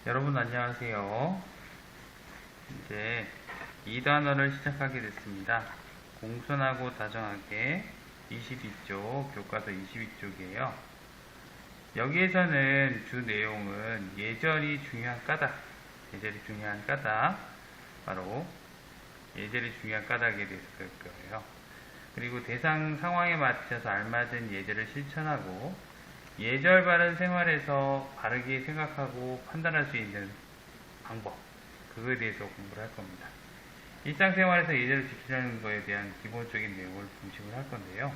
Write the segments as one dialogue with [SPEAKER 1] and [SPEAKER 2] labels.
[SPEAKER 1] 여러분 안녕하세요. 이제 2단원을 시작하게 됐습니다. 공손하고 다정하게 22쪽, 교과서 22쪽이에요. 여기에서는 주 내용은 예절이 중요한 까닭, 바로 예절이 중요한 까닭에 대해서 배울 거예요. 그리고 대상 상황에 맞춰서 알맞은 예절을 실천하고 예절 바른 생활에서 바르게 생각하고 판단할 수 있는 방법, 그거에 대해서 공부를 할 겁니다. 일상생활에서 예절을 지키려는 것에 대한 기본적인 내용을 중심을 할 건데요.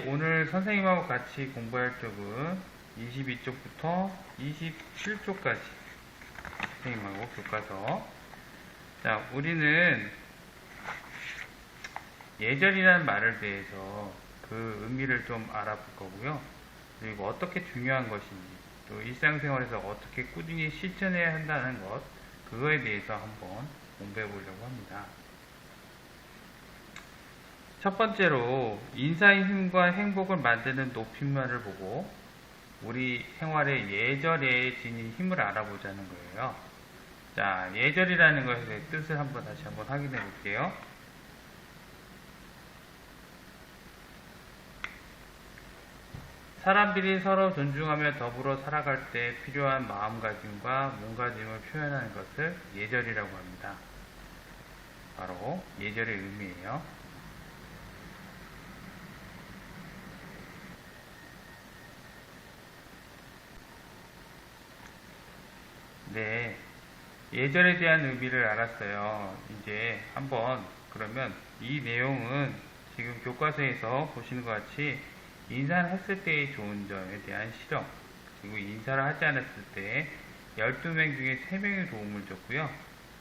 [SPEAKER 1] 오늘 선생님하고 같이 공부할 쪽은 22쪽부터 27쪽까지 선생님하고 교과서. 자, 우리는 예절이라는 말을 대해서 그 의미를 좀 알아볼 거고요. 그리고 어떻게 중요한 것인지, 또 일상생활에서 어떻게 꾸준히 실천해야 한다는 것, 그거에 대해서 한번 공부해 보려고 합니다. 첫 번째로 인사의 힘과 행복을 만드는 높임말을 보고 우리 생활의 예절에 지닌 힘을 알아보자는 거예요. 자, 예절이라는 것의 뜻을 다시 한번 확인해 볼게요. 사람들이 서로 존중하며 더불어 살아갈 때 필요한 마음가짐과 몸가짐을 표현하는 것을 예절이라고 합니다. 바로 예절의 의미예요. 네, 예절에 대한 의미를 알았어요. 이제 한번 그러면 이 내용은 지금 교과서에서 보시는 것 같이 인사를 했을 때의 좋은 점에 대한 실험, 그리고 인사를 하지 않았을 때 12명 중에 3명이 도움을 줬고요.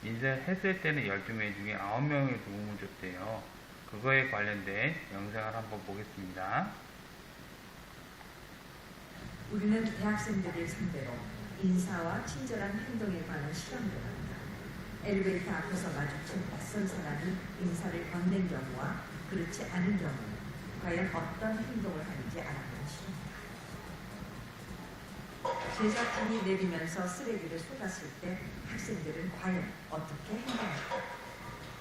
[SPEAKER 1] 인사를 했을 때는 12명 중에 9명이 도움을 줬대요. 그거에 관련된 영상을 한번 보겠습니다.
[SPEAKER 2] 우리는 대학생들을 상대로 인사와 친절한 행동에 관한 실험을 합니다. 엘리베이터 앞에서 마주친 낯선 사람이 인사를 건넨 경우와 그렇지 않은 경우 과연 어떤 행동을 하는지 알아보는 실험입니다. 제작진이 내리면서 쓰레기를 쏟았을 때 학생들은 과연 어떻게 행동할까?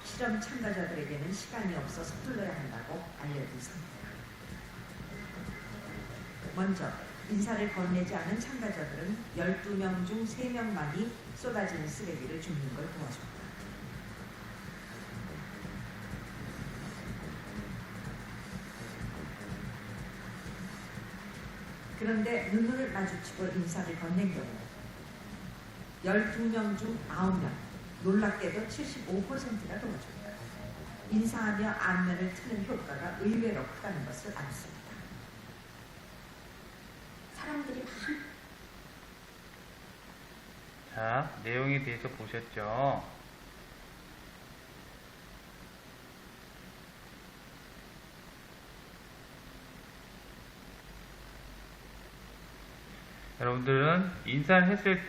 [SPEAKER 2] 실험 참가자들에게는 시간이 없어 서둘러야 한다고 알려진 상태입니다. 먼저 인사를 건네지 않은 참가자들은 12명 중 3명만이 쏟아지는 쓰레기를 줍는 걸 도와줍니다. 그런데 눈을 마주치고 인사를 건넨 경우 12명 중 9명, 놀랍게도 75%가 도와줍니다. 인사하며 안면을 트는 효과가 의외로 크다는 것을 알았습니다. 사람들이
[SPEAKER 1] 자, 내용에 대해서 보셨죠? 여러분들은 인사를 했을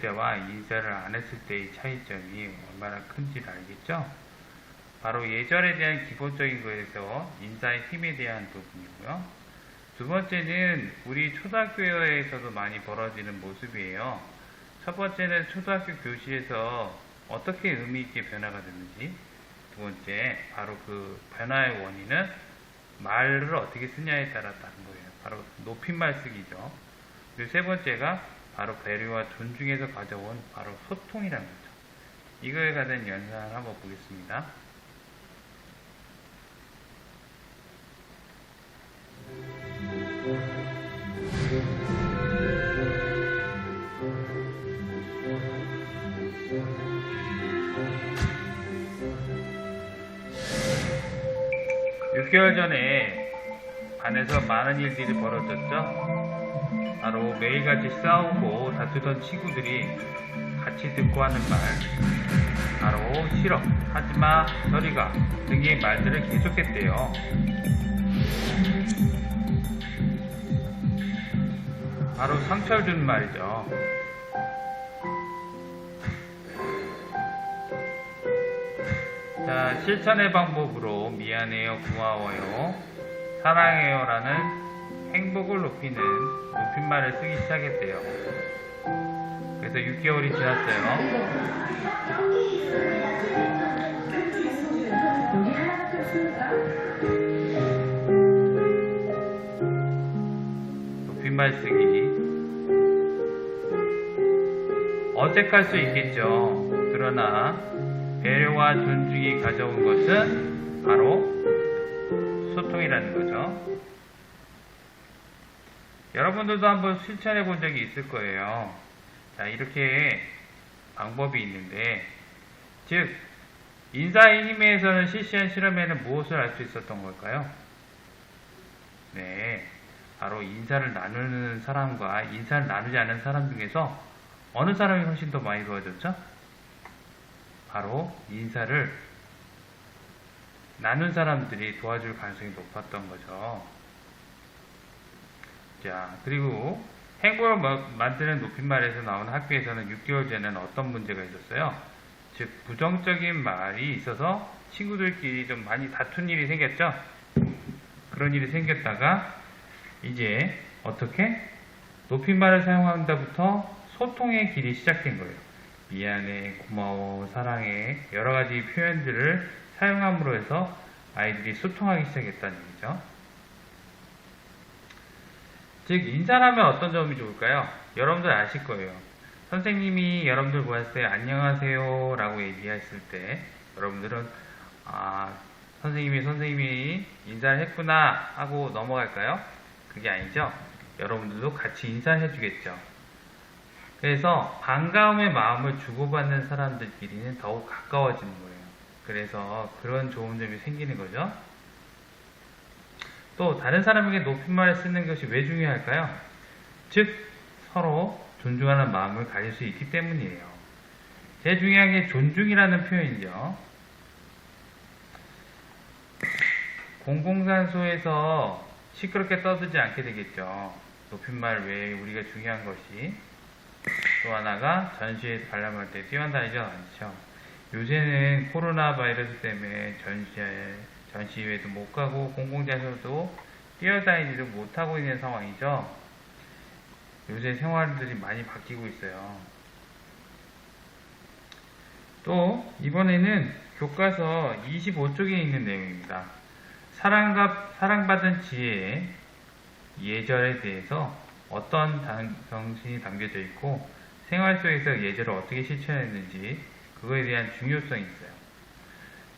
[SPEAKER 1] 때와 인사를 안 했을 때의 차이점이 얼마나 큰지를 알겠죠? 바로 예절에 대한 기본적인 거에서 인사의 힘에 대한 부분이고요. 두 번째는 우리 초등학교에서도 많이 벌어지는 모습이에요. 첫 번째는 초등학교 교실에서 어떻게 의미 있게 변화가 됐는지, 두 번째 바로 그 변화의 원인은 말을 어떻게 쓰냐에 따랐다는 거예요. 바로 높임말 쓰기죠. 그리고 세 번째가 바로 배려와 존중에서 가져온 바로 소통이라는 거죠. 이거에 관한 연상을 한번 보겠습니다. 6개월 전에 반에서 많은 일들이 벌어졌죠. 바로 매일같이 싸우고 다투던 친구들이 같이 듣고 하는 말, 바로 싫어, 하지마, 저리가 등의 말들을 계속했대요. 바로 상처를 주는 말이죠. 자, 실천의 방법으로 미안해요, 고마워요, 사랑해요 라는 행복을 높이는 높임말을 쓰기 시작했대요. 그래서 6개월이 지났어요.
[SPEAKER 2] 여기 하나밖에 없습니까?
[SPEAKER 1] 높임말 쓰기. 어색할 수 있겠죠. 그러나 배려와 존중이 가져온 것은 바로 소통이라는 거죠. 여러분들도 한번 실천해 본 적이 있을 거예요. 자, 이렇게 방법이 있는데, 즉 인사의 힘에서는 실시한 실험에는 무엇을 알 수 있었던 걸까요? 네, 바로 인사를 나누는 사람과 인사를 나누지 않는 사람 중에서 어느 사람이 훨씬 더 많이 도와줬죠? 바로 인사를 나눈 사람들이 도와줄 가능성이 높았던 거죠. 자, 그리고 행복을 만드는 높임말에서 나온 학교에서는 6개월 전에는 어떤 문제가 있었어요? 즉, 부정적인 말이 있어서 친구들끼리 좀 많이 다툰 일이 생겼죠? 그런 일이 생겼다가 이제 어떻게? 높임말을 사용한다부터 소통의 길이 시작된 거예요. 미안해, 고마워, 사랑해 여러 가지 표현들을 사용함으로 해서 아이들이 소통하기 시작했다는 얘기죠. 즉, 인사라면 어떤 점이 좋을까요? 여러분들 아실 거예요. 선생님이 여러분들 보았을 때 안녕하세요 라고 얘기했을 때 여러분들은 선생님이 인사를 했구나 하고 넘어갈까요? 그게 아니죠. 여러분들도 같이 인사를 해주겠죠. 그래서 반가움의 마음을 주고받는 사람들끼리는 더욱 가까워지는 거예요. 그래서 그런 좋은 점이 생기는 거죠. 또 다른 사람에게 높임말을 쓰는 것이 왜 중요할까요? 즉, 서로 존중하는 마음을 가질 수 있기 때문이에요. 제일 중요한 게 존중이라는 표현이죠. 공공장소에서 시끄럽게 떠들지 않게 되겠죠. 높임말 외에 우리가 중요한 것이 또 하나가 전시회 관람할 때 뛰어다니지 않죠. 요새는 코로나 바이러스 때문에 전시회도 못 가고 공공장소도 뛰어다니지도 못하고 있는 상황이죠. 요새 생활들이 많이 바뀌고 있어요. 또 이번에는 교과서 25쪽에 있는 내용입니다. 사랑받은 지혜의 예절에 대해서 어떤 정신이 담겨져 있고 생활 속에서 예절을 어떻게 실천했는지 그거에 대한 중요성이 있어요.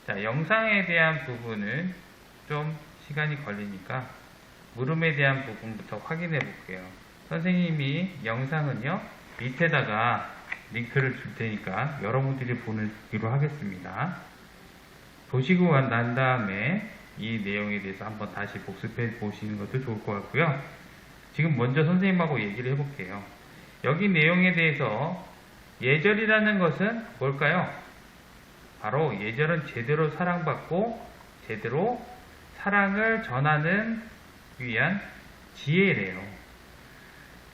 [SPEAKER 1] 자, 영상에 대한 부분은 좀 시간이 걸리니까 물음에 대한 부분부터 확인해 볼게요. 선생님이 영상은요 밑에다가 링크를 줄 테니까 여러분들이 보기로 하겠습니다. 보시고 난 다음에 이 내용에 대해서 한번 다시 복습해 보시는 것도 좋을 것 같고요. 지금 먼저 선생님하고 얘기를 해볼게요. 여기 내용에 대해서 예절이라는 것은 뭘까요? 바로 예절은 제대로 사랑받고 제대로 사랑을 전하는 위한 지혜래요.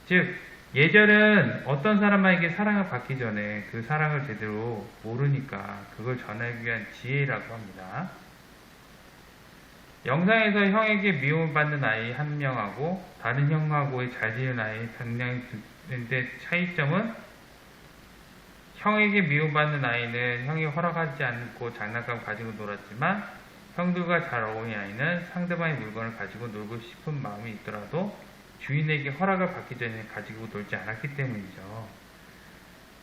[SPEAKER 1] 즉, 예절은 어떤 사람에게 사랑을 받기 전에 그 사랑을 제대로 모르니까 그걸 전하기 위한 지혜라고 합니다. 영상에서 형에게 미움을 받는 아이 한 명하고 다른 형하고의 잘 지내는 아이 상당인데 차이점은 형에게 미움받는 아이는 형이 허락하지 않고 장난감 가지고 놀았지만 형들과 잘 어울리는 아이는 상대방의 물건을 가지고 놀고 싶은 마음이 있더라도 주인에게 허락을 받기 전에 가지고 놀지 않았기 때문이죠.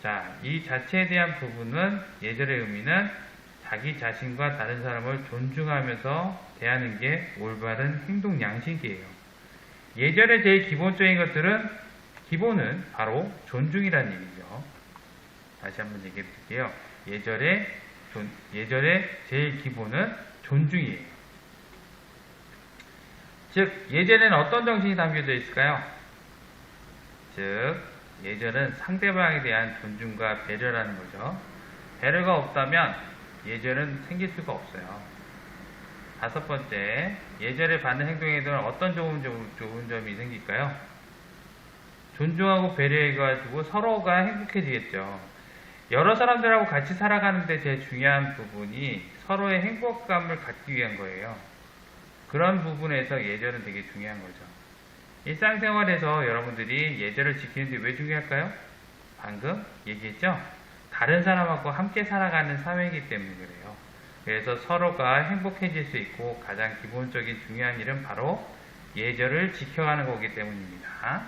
[SPEAKER 1] 자, 이 자체에 대한 부분은 예절의 의미는 자기 자신과 다른 사람을 존중하면서 대하는 게 올바른 행동 양식이에요. 예절의 제일 기본적인 것들은 기본은 바로 존중이라는 얘기죠. 다시 한번 얘기해 드릴게요. 예절의 제일 기본은 존중이에요. 즉, 예절에는 어떤 정신이 담겨져 있을까요? 즉, 예절은 상대방에 대한 존중과 배려라는 거죠. 배려가 없다면 예절은 생길 수가 없어요. 다섯 번째, 예절에 받는 행동에는 어떤 좋은 점이 생길까요? 존중하고 배려해가지고 서로가 행복해지겠죠. 여러 사람들하고 같이 살아가는데 제일 중요한 부분이 서로의 행복감을 갖기 위한 거예요. 그런 부분에서 예절은 되게 중요한 거죠. 일상생활에서 여러분들이 예절을 지키는데 왜 중요할까요? 방금 얘기했죠? 다른 사람하고 함께 살아가는 사회이기 때문에 그래요. 그래서 서로가 행복해질 수 있고 가장 기본적인 중요한 일은 바로 예절을 지켜가는 거기 때문입니다.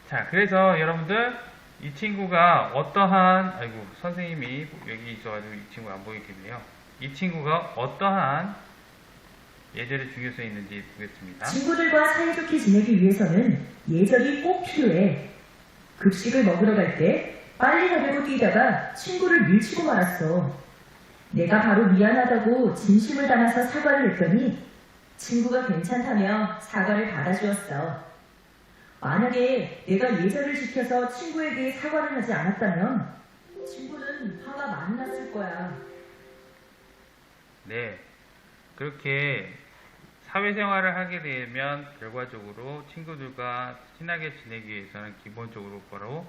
[SPEAKER 1] 자, 그래서 여러분들 이 친구가 어떠한, 아이고 선생님이 여기 있어가지고 이 친구 안 보이겠네요. 이 친구가 어떠한 예절의 중요성이 있는지 보겠습니다.
[SPEAKER 3] 친구들과 사이좋게 지내기 위해서는 예절이 꼭 필요해. 급식을 먹으러 갈 때 빨리 가려고 뛰다가 친구를 밀치고 말았어. 내가 바로 미안하다고 진심을 담아서 사과를 했더니 친구가 괜찮다며 사과를 받아주었어. 만약에 내가 예절을 지켜서 친구에게 사과를 하지 않았다면 친구는 화가 많이 났을 거야.
[SPEAKER 1] 네, 그렇게 사회생활을 하게 되면 결과적으로 친구들과 친하게 지내기 위해서는 기본적으로 바로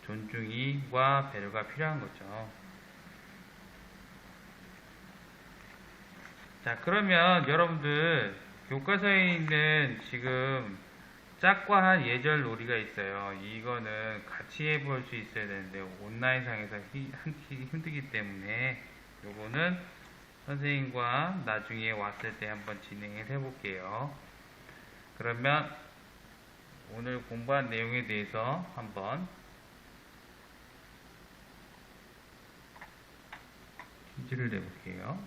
[SPEAKER 1] 존중과 배려가 필요한 거죠. 자, 그러면 여러분들 교과서에 있는 지금 짝과한 예절 놀이가 있어요. 이거는 같이 해볼 수 있어야 되는데 온라인상에서 하기 힘들기 때문에 요거는 선생님과 나중에 왔을 때 한번 진행을 해볼게요. 그러면 오늘 공부한 내용에 대해서 한번 퀴즈를 내볼게요.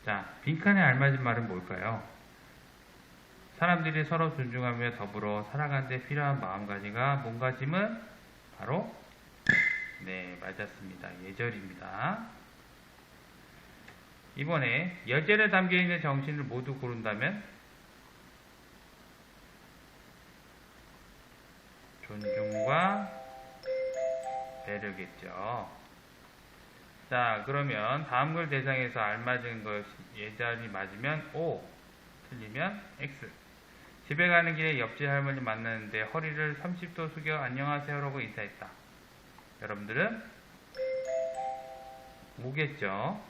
[SPEAKER 1] 자, 빈칸에 알맞은 말은 뭘까요? 사람들이 서로 존중하며 더불어 살아가는 데 필요한 마음가짐과 몸가짐은 바로 네, 맞았습니다. 예절입니다. 이번에 예절에 담겨있는 정신을 모두 고른다면 존중과 배려겠죠. 자, 그러면 다음 글 대상에서 알맞은 것 예절이 맞으면 O, 틀리면 X. 집에 가는 길에 옆집 할머니 만났는데 허리를 30도 숙여 안녕하세요라고 인사했다. 여러분들은 오겠죠.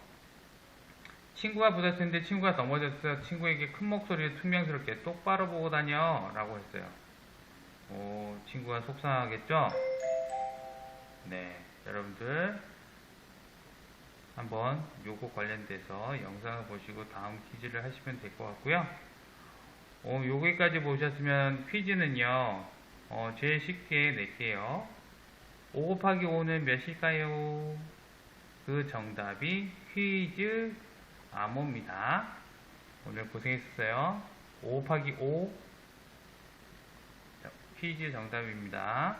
[SPEAKER 1] 친구가 부딪혔는데 친구가 넘어져서 친구에게 큰 목소리로 퉁명스럽게 똑바로 보고 다녀 라고 했어요. 오, 친구가 속상하겠죠? 네, 여러분들 한번 요거 관련돼서 영상을 보시고 다음 퀴즈를 하시면 될 것 같고요. 여기까지 보셨으면 퀴즈는요, 제일 쉽게 낼게요. 5 곱하기 5는 몇일까요? 그 정답이 퀴즈 암호입니다. 오늘 고생했어요. 5 곱하기 5 퀴즈 정답입니다.